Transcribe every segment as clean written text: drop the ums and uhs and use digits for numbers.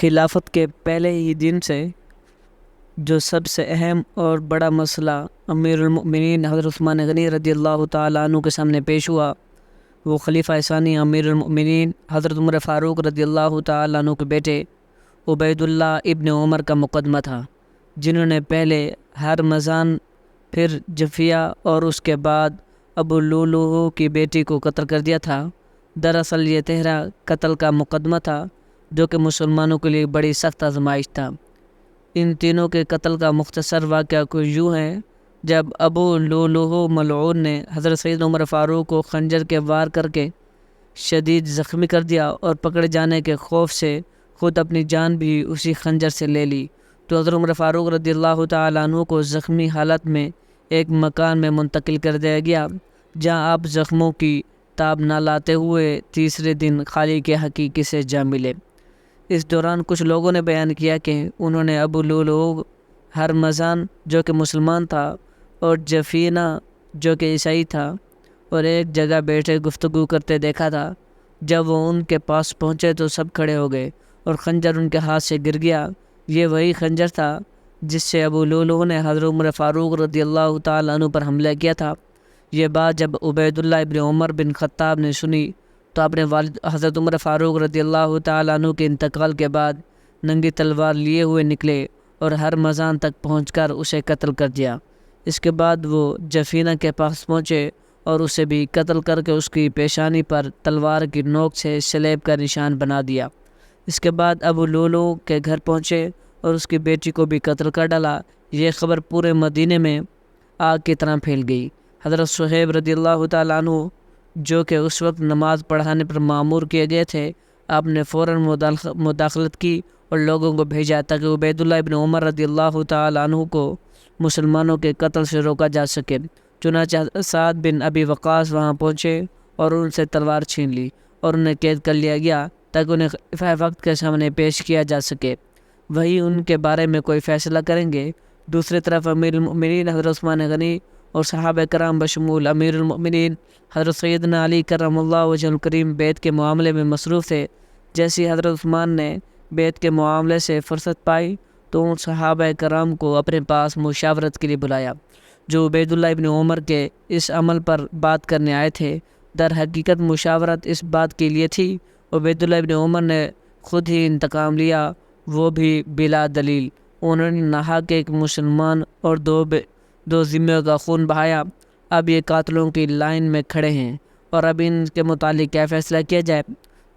خلافت کے پہلے ہی دن سے جو سب سے اہم اور بڑا مسئلہ امیر المؤمنین حضرت عثمان غنی رضی اللہ تعالیٰ عنہ کے سامنے پیش ہوا، وہ خلیفہ ثانی امیر المؤمنین حضرت عمر فاروق رضی اللہ تعالیٰ عنہ کے بیٹے عبید اللہ ابن عمر کا مقدمہ تھا، جنہوں نے پہلے ہرمزان، پھر جفیہ اور اس کے بعد ابو لؤلؤ کی بیٹی کو قتل کر دیا تھا۔ دراصل یہ تہرا قتل کا مقدمہ تھا جو کہ مسلمانوں کے لیے بڑی سخت آزمائش تھا۔ ان تینوں کے قتل کا مختصر واقعہ کچھ یوں ہے۔ جب ابو لؤلؤ ملعون نے حضرت سید عمر فاروق کو خنجر کے وار کر کے شدید زخمی کر دیا اور پکڑے جانے کے خوف سے خود اپنی جان بھی اسی خنجر سے لے لی، تو حضرت عمر فاروق رضی اللہ تعالیٰ عنہ کو زخمی حالت میں ایک مکان میں منتقل کر دیا گیا، جہاں آپ زخموں کی تاب نہ لاتے ہوئے تیسرے دن خالق کے حقیقی سے جا ملے۔ اس دوران کچھ لوگوں نے بیان کیا کہ انہوں نے ابو لؤلؤ ہرمزان جو کہ مسلمان تھا اور جفینہ جو کہ عیسائی تھا اور ایک جگہ بیٹھے گفتگو کرتے دیکھا تھا۔ جب وہ ان کے پاس پہنچے تو سب کھڑے ہو گئے اور خنجر ان کے ہاتھ سے گر گیا۔ یہ وہی خنجر تھا جس سے ابو لؤلؤ نے حضرت عمر فاروق رضی اللہ تعالیٰ عنہ پر حملہ کیا تھا۔ یہ بات جب عبید اللہ ابن عمر بن خطاب نے سنی تو اپنے والد حضرت عمر فاروق رضی اللہ تعالیٰ عنہ کے انتقال کے بعد ننگی تلوار لیے ہوئے نکلے اور ہرمزان تک پہنچ کر اسے قتل کر دیا۔ اس کے بعد وہ جفینہ کے پاس پہنچے اور اسے بھی قتل کر کے اس کی پیشانی پر تلوار کی نوک سے سلیب کا نشان بنا دیا۔ اس کے بعد ابو لؤلؤ کے گھر پہنچے اور اس کی بیٹی کو بھی قتل کر ڈالا۔ یہ خبر پورے مدینے میں آگ کی طرح پھیل گئی۔ حضرت صہیب رضی اللہ تعالیٰ عنہ جو کہ اس وقت نماز پڑھانے پر مامور کیے گئے تھے، آپ نے فوراً مداخلت کی اور لوگوں کو بھیجا تاکہ عبید اللہ ابن عمر رضی اللہ تعالیٰ عنہ کو مسلمانوں کے قتل سے روکا جا سکے۔ چنانچہ سعد بن ابی وقاص وہاں پہنچے اور ان سے تلوار چھین لی اور انہیں قید کر لیا گیا تاکہ انہیں خلیفہ وقت کے سامنے پیش کیا جا سکے، وہی ان کے بارے میں کوئی فیصلہ کریں گے۔ دوسری طرف امیر المؤمنین حضرت عثمان غنی اور صحابہ کرام بشمول امیر المؤمنین حضرت سیدنا علی کرم اللہ وجہ الکریم بیعت کے معاملے میں مصروف تھے۔ جیسی حضرت عثمان نے بیعت کے معاملے سے فرصت پائی تو ان صحابہ کرام کو اپنے پاس مشاورت کے لیے بلایا جو عبید اللہ ابن عمر کے اس عمل پر بات کرنے آئے تھے۔ در حقیقت مشاورت اس بات کے لیے تھی، عبید اللہ ابن عمر نے خود ہی انتقام لیا، وہ بھی بلا دلیل۔ انہوں نے ناحق ایک مسلمان اور دو ذمیوں کا خون بہایا۔ اب یہ قاتلوں کی لائن میں کھڑے ہیں اور اب ان کے متعلق کیا فیصلہ کیا جائے؟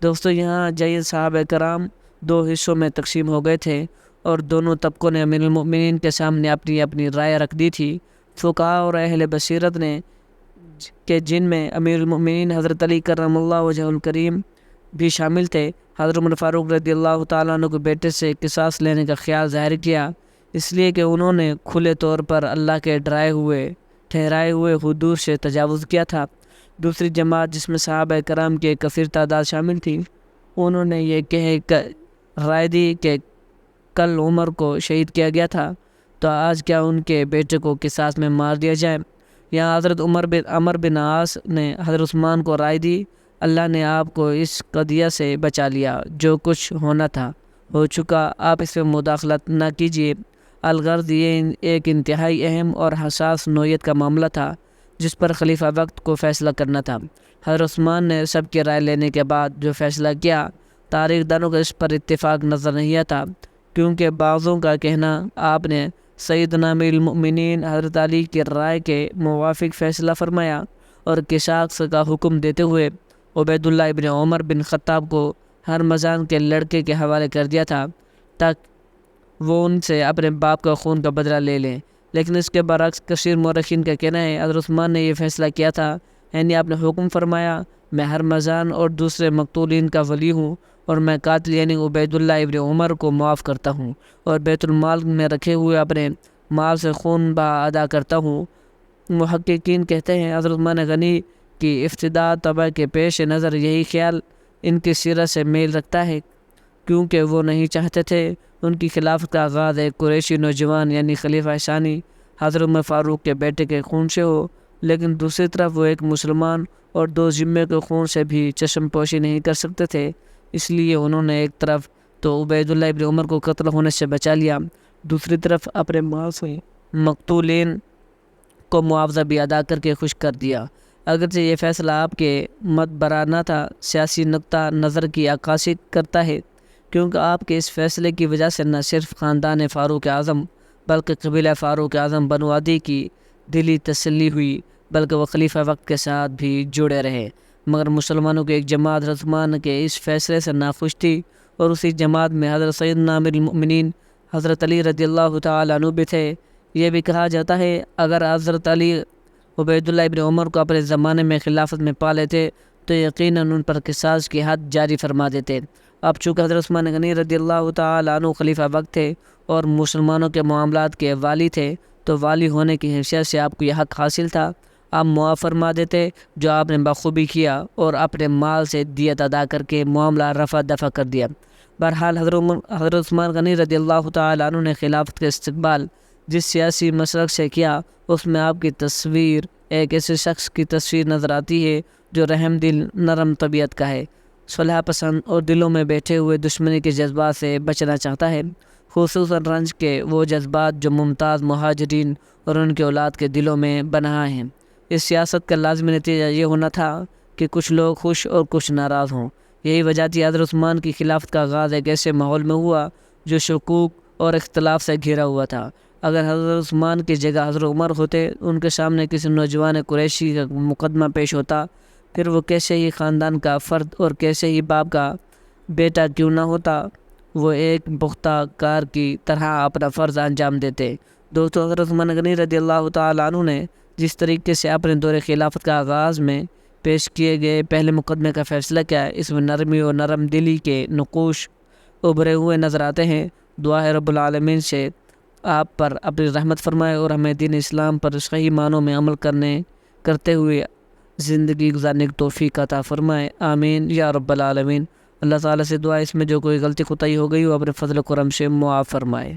دوستو، یہاں جائز صحابہ کرام دو حصوں میں تقسیم ہو گئے تھے اور دونوں طبقوں نے امیر المؤمنین کے سامنے اپنی اپنی رائے رکھ دی تھی۔ فقہاء اور اہل بصیرت نے کہ جن میں امیر المؤمنین حضرت علی کرم اللہ وجہ الکریم بھی شامل تھے، حضرت عمر فاروق رضی اللہ تعالیٰ عنہ کے بیٹے سے قصاص لینے کا خیال ظاہر کیا، اس لیے کہ انہوں نے کھلے طور پر اللہ کے ٹھہرائے ہوئے حدود سے تجاوز کیا تھا۔ دوسری جماعت جس میں صحابہ کرام کی ایک کثیر تعداد شامل تھی، انہوں نے یہ رائے دی کہ کل عمر کو شہید کیا گیا تھا تو آج کیا ان کے بیٹے کو قصاص میں مار دیا جائے؟ یہاں حضرت عمر بن عاص نے حضرت عثمان کو رائے دی، اللہ نے آپ کو اس قضیہ سے بچا لیا، جو کچھ ہونا تھا ہو چکا، آپ اس میں مداخلت نہ کیجیے۔ الغرض یہ ایک انتہائی اہم اور حساس نوعیت کا معاملہ تھا جس پر خلیفہ وقت کو فیصلہ کرنا تھا۔ حضرت عثمان نے سب کی رائے لینے کے بعد جو فیصلہ کیا، تاریخ دانوں کو اس پر اتفاق نظر نہیں آتا، کیونکہ بعضوں کا کہنا آپ نے سیدنا امیر المؤمنین حضرت علی کی رائے کے موافق فیصلہ فرمایا اور قصاص کا حکم دیتے ہوئے عبید اللہ ابن عمر بن خطاب کو ہرمزان کے لڑکے کے حوالے کر دیا تھا تاکہ وہ ان سے اپنے باپ کا خون کا بدلہ لے لیں۔ لیکن اس کے برعکس کثیر مورخین کا کہنا ہے حضرت عثمان نے یہ فیصلہ کیا تھا، یعنی آپ نے حکم فرمایا، میں ہرمزان اور دوسرے مقتولین کا ولی ہوں اور میں قاتل یعنی عبید اللہ ابن عمر کو معاف کرتا ہوں اور بیت المال میں رکھے ہوئے اپنے مال سے خون بہا ادا کرتا ہوں۔ محققین کہتے ہیں حضرت عثمان غنی کی افتداء طبع کے پیش نظر یہی خیال ان کی سیرت سے میل رکھتا ہے، کیونکہ وہ نہیں چاہتے تھے ان کی خلافت کا آغاز ایک قریشی نوجوان یعنی خلیفہ ثانی حضرت عمر فاروق کے بیٹے کے خون سے ہو، لیکن دوسری طرف وہ ایک مسلمان اور دو ذمے کے خون سے بھی چشم پوشی نہیں کر سکتے تھے، اس لیے انہوں نے ایک طرف تو عبید اللہ ابن عمر کو قتل ہونے سے بچا لیا۔ دوسری طرف اپنے مال سے مقتولین کو معاوضہ بھی ادا کر کے خوش کر دیا۔ اگرچہ یہ فیصلہ آپ کے مدبرہ نہ تھا، سیاسی نقطہ نظر کی عکاسی کرتا ہے، کیونکہ آپ کے اس فیصلے کی وجہ سے نہ صرف خاندان فاروق اعظم بلکہ قبیلہ فاروق اعظم بنو عدی کی دلی تسلی ہوئی، بلکہ وہ خلیفہ وقت کے ساتھ بھی جڑے رہے۔ مگر مسلمانوں کی ایک جماعت حضرت عثمان کے اس فیصلے سے ناخوش تھی، اور اسی جماعت میں حضرت سیدنا امیر المؤمنین حضرت علی رضی اللہ تعالیٰ عنہ بھی تھے۔ یہ بھی کہا جاتا ہے اگر حضرت علی عبید اللہ ابن عمر کو اپنے زمانے میں خلافت میں پا لیتے تو یقیناً ان پر قصاص کی حد جاری فرما دیتے۔ اب چونکہ حضرت عثمان غنی رضی اللہ تعالیٰ عنہ خلیفہ وقت تھے اور مسلمانوں کے معاملات کے والی تھے، تو والی ہونے کی حیثیت سے آپ کو یہ حق حاصل تھا، آپ معاف فرما دیتے، جو آپ نے بخوبی کیا اور اپنے مال سے دیت ادا کر کے معاملہ رفع دفع کر دیا۔ بہرحال حضرت عثمان غنی رضی اللہ تعالیٰ عنہ نے خلافت کا استقبال جس سیاسی مسلک سے کیا، اس میں آپ کی تصویر ایک ایسے شخص کی تصویر نظر آتی ہے جو رحم دل، نرم طبیعت کا ہے، صلح پسند اور دلوں میں بیٹھے ہوئے دشمنی کے جذبات سے بچنا چاہتا ہے، خصوصاً رنج کے وہ جذبات جو ممتاز مہاجرین اور ان کے اولاد کے دلوں میں بنہا ہیں۔ اس سیاست کا لازمی نتیجہ یہ ہونا تھا کہ کچھ لوگ خوش اور کچھ ناراض ہوں۔ یہی وجہ تھی حضرت عثمان کی خلافت کا آغاز ایک ایسے ماحول میں ہوا جو شکوک اور اختلاف سے گھرا ہوا تھا۔ اگر حضرت عثمان کی جگہ حضرت عمر ہوتے، ان کے سامنے کسی نوجوان قریشی کا مقدمہ پیش ہوتا، پھر وہ کیسے ہی خاندان کا فرد اور کیسے ہی باپ کا بیٹا کیوں نہ ہوتا، وہ ایک پختہ کار کی طرح اپنا فرض انجام دیتے۔ دوستو، حضرت عثمان غنی رضی اللہ تعالیٰ عنہ نے جس طریقے سے اپنے دور خلافت کا آغاز میں پیش کیے گئے پہلے مقدمے کا فیصلہ کیا، اس میں نرمی اور نرم دلی کے نقوش ابھرے ہوئے نظر آتے ہیں۔ دعا ہے رب العالمین سے آپ پر اپنی رحمت فرمائے اور ہمیں دین اسلام پر صحیح معنوں میں عمل کرتے ہوئے زندگی گزارنے کی توفیق عطا فرمائے، آمین یا رب العالمین۔ اللہ تعالیٰ سے دعا اس میں جو کوئی غلطی خطائی ہو گئی وہ اپنے فضل و کرم سے معاف فرمائے۔